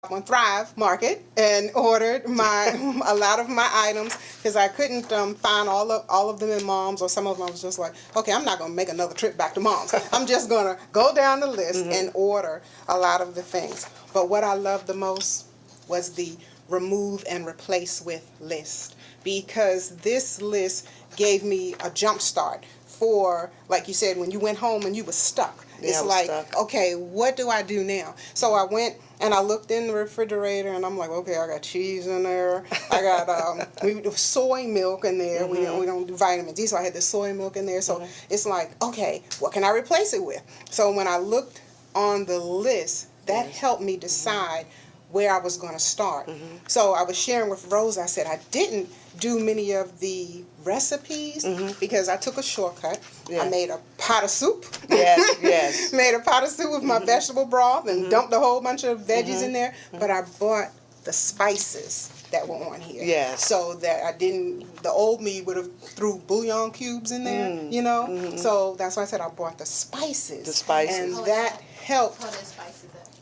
on Thrive Market and ordered a lot of my items because I couldn't find all of them in Mom's, or some of them I was just like, okay, I'm not gonna make another trip back to Mom's. I'm just gonna go down the list and order a lot of the things. But what I loved the most was the remove and replace with list, because this list gave me a jump start for, like you said, when you went home and you were stuck. It's like, stuck. Okay, what do I do now? So I went and I looked in the refrigerator and I'm like, okay, I got cheese in there. I got we do soy milk in there. We don't do vitamin D, so I had the soy milk in there. So it's like, okay, what can I replace it with? So when I looked on the list, that helped me decide where I was going to start. So I was sharing with Rose, I said I didn't do many of the recipes because I took a shortcut. I made a pot of soup. Yes. Made a pot of soup with my vegetable broth and dumped a whole bunch of veggies in there. But I bought the spices that were on here. Yes. So that I didn't, the old me would have threw bouillon cubes in there, you know? So that's why I said I bought the spices. The spices. And that helped.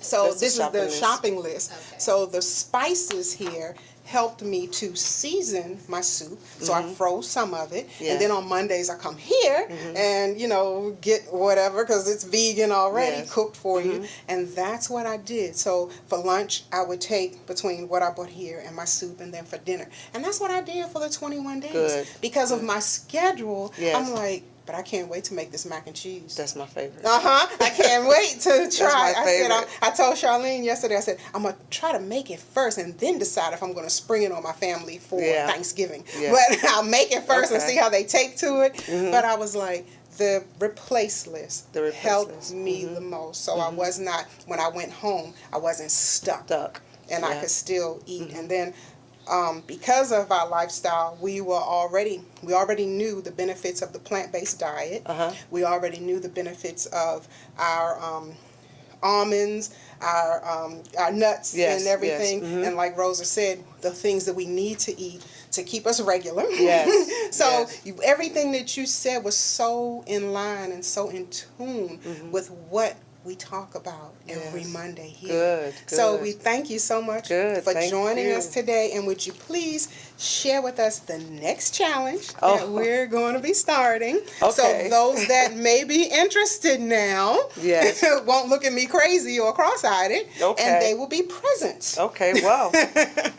So this is the shopping list. Okay. So the spices here helped me to season my soup. So I froze some of it. And then on Mondays I come here and, you know, get whatever, because it's vegan already, cooked for you. And that's what I did. So for lunch, I would take between what I bought here and my soup, and then for dinner. And that's what I did for the 21 days. Good. Because of my schedule, I'm like, but I can't wait to make this mac and cheese. That's my favorite. I can't wait to try. That's my favorite. I told Charlene yesterday, I said, I'm going to try to make it first and then decide if I'm going to spring it on my family for Thanksgiving. But I'll make it first and see how they take to it. But I was like, the replace list helped me the most. So I was not, when I went home, I wasn't stuck. And I could still eat. And then because of our lifestyle, we already knew the benefits of the plant-based diet. We already knew the benefits of our almonds, our nuts, and everything. And like Rosa said, the things that we need to eat to keep us regular. So everything that you said was so in line and so in tune with what we talk about every Monday here. Good. So we thank you so much for joining us today. And would you please share with us the next challenge that we're going to be starting? So those that may be interested now won't look at me crazy or cross-eyed, and they will be present. Okay, well,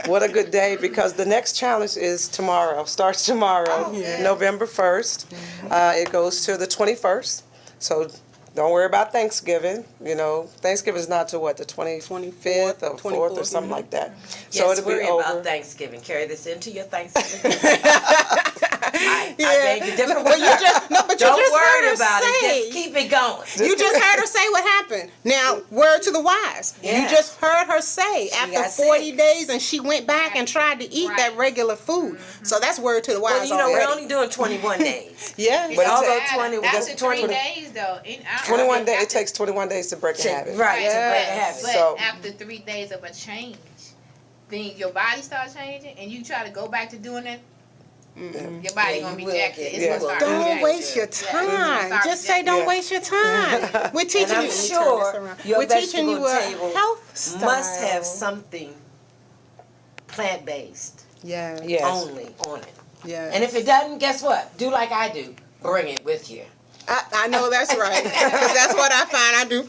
what a good day, because the next challenge is tomorrow, starts tomorrow, November 1st. It goes to the 21st. So don't worry about Thanksgiving. You know, Thanksgiving is not to what, the 25th or 4th or something like that. So it'll be over. About Thanksgiving. Carry this into your Thanksgiving. I beg you different. Well, don't worry about it. Just keep it going. You just heard her say what happened. Now, word to the wise. You just heard her say after 40 days, and she went back and tried to eat that regular food. So that's word to the wise. Well, you know, we're only doing 21 days. But although 20 days though. 21 days. It takes 21 days to break a habit. Right, to break a habit. But after 3 days of a change, then your body starts changing, and you try to go back to doing it. Your body gonna be jacked. Don't waste your time. Just say don't waste your time. We're teaching you. I'm sure your vegetable table must have something plant-based. Only on it. And if it doesn't, guess what? Do like I do. Bring it with you. I know that's right, because that's what I find I do.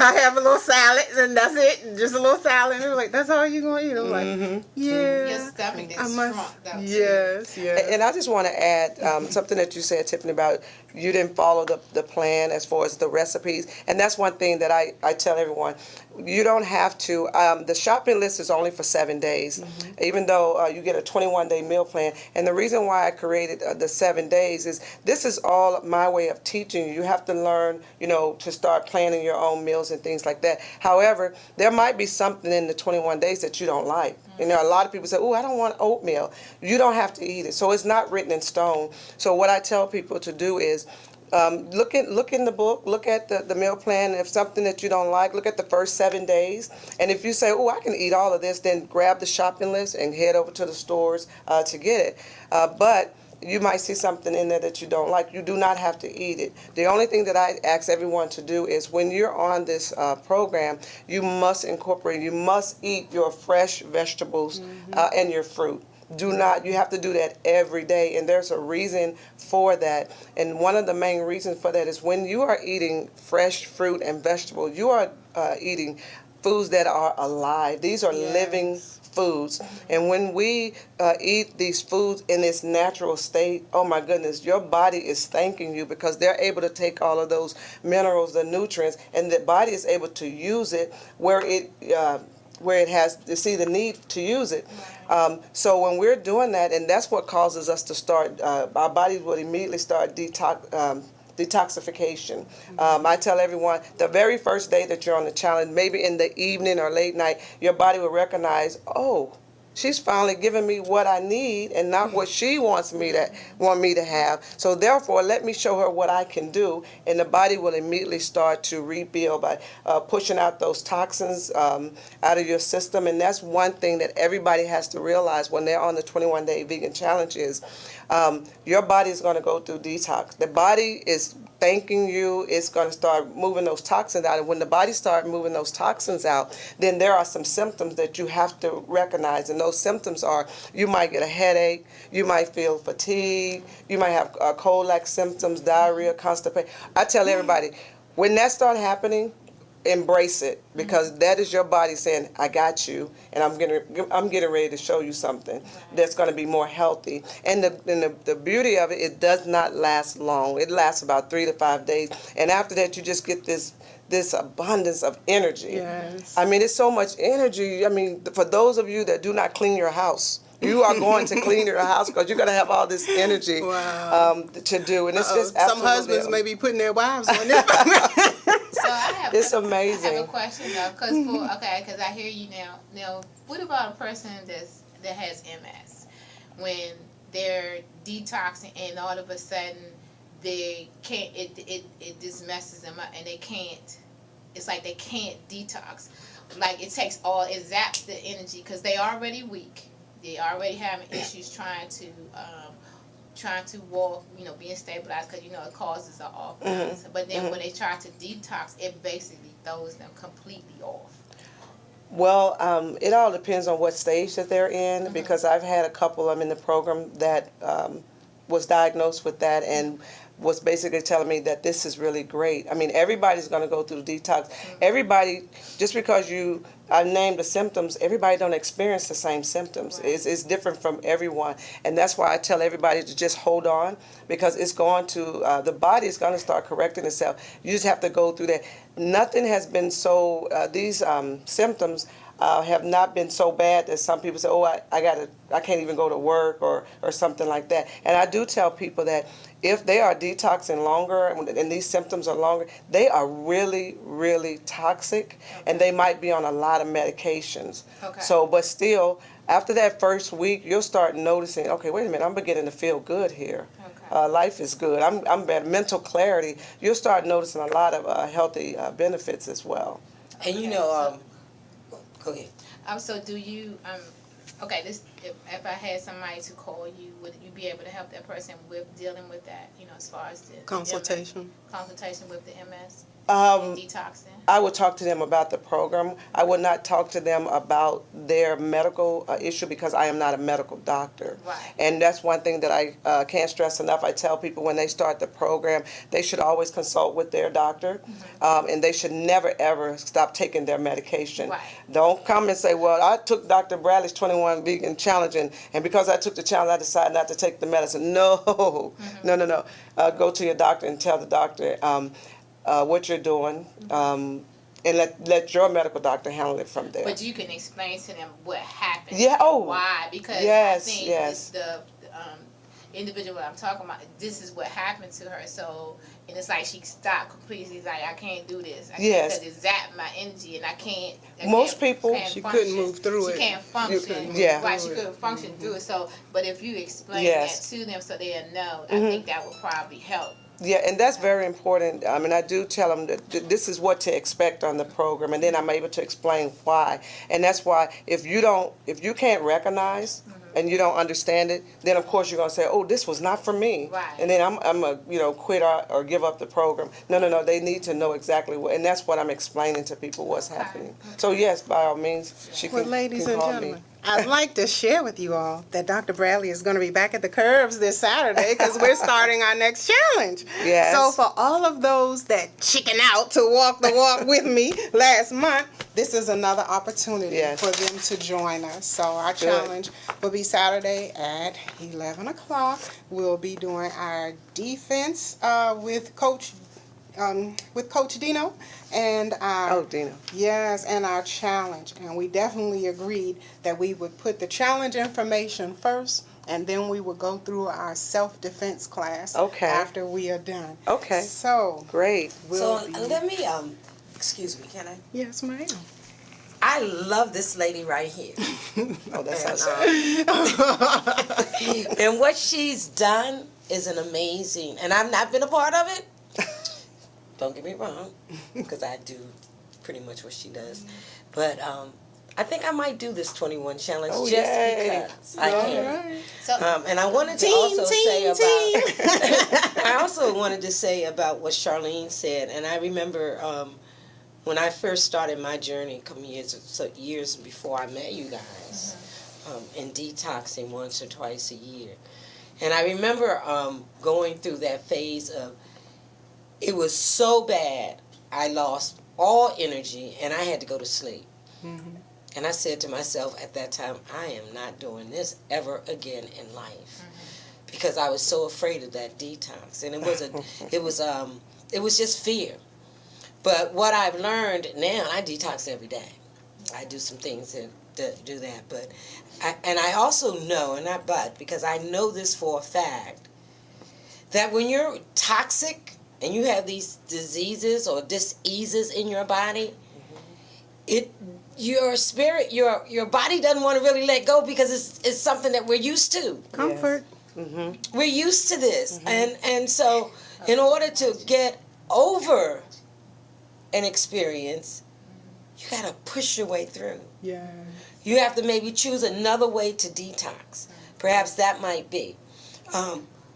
I have a little salad, and that's it, just a little salad, and they're like, that's all you're going to eat? I'm like, your stomach is shrunk, though. Yes. And I just want to add something that you said, Tiffany, about you didn't follow the plan as far as the recipes, and that's one thing that I tell everyone. You don't have to. The shopping list is only for 7 days, even though you get a 21-day meal plan. And the reason why I created the 7 days is this is all my way of teaching you. You have to learn, you know, to start planning your own meals and things like that. However, there might be something in the 21 days that you don't like. You know, a lot of people say, oh, I don't want oatmeal. You don't have to eat it. So it's not written in stone. So what I tell people to do is look in the book, look at the meal plan. If something that you don't like, look at the first 7 days. And if you say, oh, I can eat all of this, then grab the shopping list and head over to the stores to get it. But you might see something in there that you don't like. You do not have to eat it. The only thing that I ask everyone to do is when you're on this program, you must incorporate, you must eat your fresh vegetables and your fruit. Do not, you have to do that every day, and there's a reason for that. And one of the main reasons for that is when you are eating fresh fruit and vegetables, you are eating foods that are alive. These are living foods. And when we eat these foods in its natural state, oh my goodness, your body is thanking you because they're able to take all of those minerals, the nutrients, and the body is able to use it where it has to see the need to use it. So when we're doing that, and that's what causes us to start, our bodies will immediately start detoxification. I tell everyone the very first day that you're on the challenge, maybe in the evening or late night, your body will recognize, oh, she's finally giving me what I need and not what she wants me to have. So therefore, let me show her what I can do, and the body will immediately start to rebuild by pushing out those toxins out of your system. And that's one thing that everybody has to realize when they're on the 21-day vegan challenge is your body is going to go through detox. The body is thanking you. It's going to start moving those toxins out. And when the body starts moving those toxins out, then there are some symptoms that you have to recognize. And those symptoms are you might get a headache, you might feel fatigue, you might have cold-like symptoms, diarrhea, constipation. I tell everybody, when that starts happening, embrace it, because that is your body saying, I got you, and I'm getting ready to show you something that's going to be more healthy. And the beauty of it, it does not last long. It lasts about 3 to 5 days, and after that you just get this abundance of energy. Yes. I mean, it's so much energy. I mean, for those of you that do not clean your house, you are going to clean your house because you're going to have all this energy to do, and it's just some husbands may be putting their wives on this. So it's amazing. I have a question though, because I hear you now. Now, what about a person that has MS when they're detoxing and all of a sudden they can't? It just messes them up and they can't. It's like they can't detox. Like it zaps the energy because they already weak. They already having issues trying to walk, being stabilized because, it causes an off balance. But then when they try to detox, it basically throws them completely off. Well, it all depends on what stage that they're in, because I've had a couple of them in the program that was diagnosed with that and was basically telling me that this is really great. I mean, everybody's going to go through the detox. Everybody, just because I named the symptoms, everybody don't experience the same symptoms. Right. It's different from everyone. And that's why I tell everybody to just hold on, because it's going to, the body is going to start correcting itself. You just have to go through that. Nothing has been so, these symptoms have not been so bad that some people say, oh, I can't even go to work or something like that. And I do tell people that if they are detoxing longer and these symptoms are longer, they are really, really toxic, and they might be on a lot of medications. So, but still, after that first week, you'll start noticing, okay, wait a minute, I'm beginning to feel good here. Life is good. I'm better. Mental clarity. You'll start noticing a lot of healthy benefits as well. And go ahead. So do you, if I had somebody to call you, would you be able to help that person with dealing with that, as far as the Consultation with the MS? Detoxing. I would talk to them about the program. I would not talk to them about their medical issue, because I am not a medical doctor. Right. And that's one thing that I can't stress enough. I tell people when they start the program, they should always consult with their doctor, and they should never, ever stop taking their medication. Right. Don't come and say, well, I took Dr. Bradley's 21 Vegan Challenge, and because I took the challenge, I decided not to take the medicine. No. Go to your doctor and tell the doctor what you're doing, and let your medical doctor handle it from there. But you can explain to them what happened. Yeah. Oh. Why? Because I think the individual I'm talking about, this is what happened to her. So, and it's like she stopped completely. She's like, I can't do this. Because it zapped my energy, and I can't. Most people, she couldn't move through it. She can't function. Right, she couldn't function through it. So, but if you explain that to them so they'll know, I think that would probably help. Yeah, and that's very important. I mean, I do tell them that this is what to expect on the program, and then I'm able to explain why. And that's why if you can't recognize and you don't understand it, then of course you're gonna say, "Oh, this was not for me," Right. and then I'm a quit or give up the program. No. They need to know exactly what, and that's what I'm explaining to people what's happening. So yes, by all means, she Well, can, ladies can and call gentlemen, me. I'd like to share with you all that Dr. Bradley is going to be back at the Curves this Saturday because we're starting our next challenge. Yes. So for all of those that chicken out to walk the walk with me last month, this is another opportunity Yes. for them to join us. So our challenge will be Saturday at 11 o'clock. We'll be doing our defense with Coach Dino and our Dino. yes, and our challenge. And we definitely agreed that we would put the challenge information first, and then we would go through our self-defense class after we are done. Okay. So Great. we'll So be, let me, excuse me, can I? yes, ma'am. I love this lady right here. Oh, that sounds And what she's done is an amazing, and I've not been a part of it. Don't get me wrong, because I do pretty much what she does. But I think I might do this 21 challenge Oh, just yay. because I can. Right. So, And I wanted to also say about I also wanted to say about what Charlene said, and I remember when I first started my journey, years before I met you guys, in detoxing once or twice a year, and I remember going through that phase of it was so bad I lost all energy and I had to go to sleep. Mm-hmm. And I said to myself at that time, I am not doing this ever again in life, because I was so afraid of that detox, and it was just fear. But what I've learned now, I detox every day. I do some things that do that, but I also know, and not but, because I know this for a fact, that when you're toxic and you have these diseases or diseases in your body, your spirit, your body doesn't want to really let go, because it's something that we're used to. Comfort. Yes. Mm-hmm. We're used to this, and so in order to get over an experience, you got to push your way through. Yeah. You have to maybe choose another way to detox. Perhaps that might be.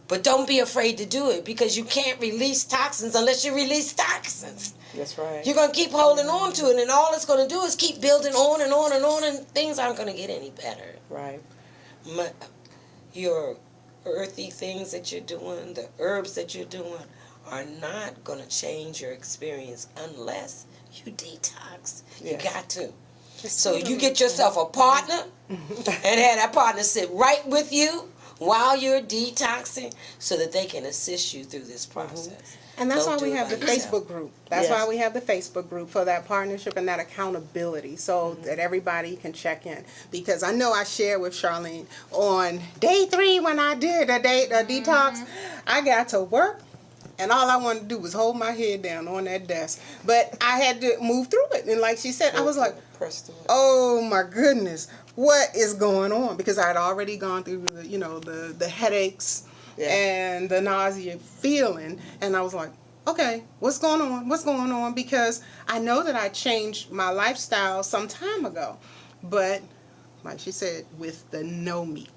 But don't be afraid to do it, because you can't release toxins unless you release toxins. That's right. You're going to keep holding on to it, and all it's going to do is keep building on and on and on, and things aren't going to get any better. Right. Your earthy things that you're doing, the herbs that you're doing, are not going to change your experience unless you detox. Yes. You got to. So you get yourself a partner and have that partner sit right with you while you're detoxing, so that they can assist you through this process. And that's Don't why we do it have by the yourself. Facebook group. That's Yes. why we have the Facebook group, for that partnership and that accountability, so that everybody can check in. Because I know I shared with Charlene on day 3 when I did a detox, I got to work and all I wanted to do was hold my head down on that desk. But I had to move through it. And like she said, I was like, Press through it. oh my goodness, what is going on? Because I had already gone through the headaches and the nausea feeling, and I was like, okay, what's going on? What's going on? Because I know that I changed my lifestyle some time ago, but like she said, with the no meat,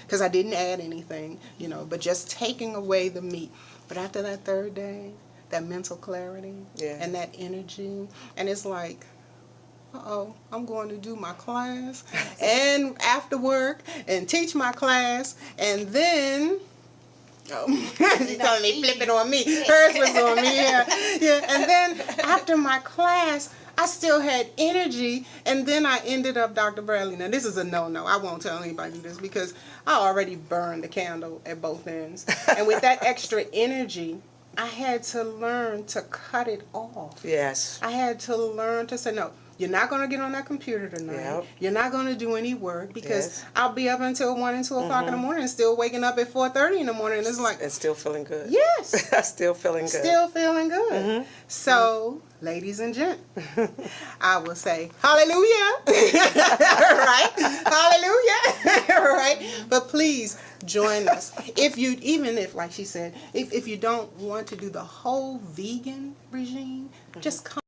because I didn't add anything, but just taking away the meat. But after that 3rd day, that mental clarity and that energy, and it's like, I'm going to do my class and after work and teach my class, and then she's telling me flip it on me. Hers was on me, yeah. And then after my class, I still had energy, and then I ended up Dr. Bradley. Now this is a no-no. I won't tell anybody this, because I already burned the candle at both ends, and with that extra energy, I had to learn to cut it off. Yes. I had to learn to say, no, you're not going to get on that computer tonight. Yep. You're not going to do any work, because I'll be up until 1 and 2 o'clock in the morning, and still waking up at 4:30 in the morning. And it's like, And still feeling good. yes. Still feeling good. Still feeling good. So, ladies and gents, I will say hallelujah. Right? Hallelujah. Right? But please join us. Even if, like she said, if you don't want to do the whole vegan regime, just come.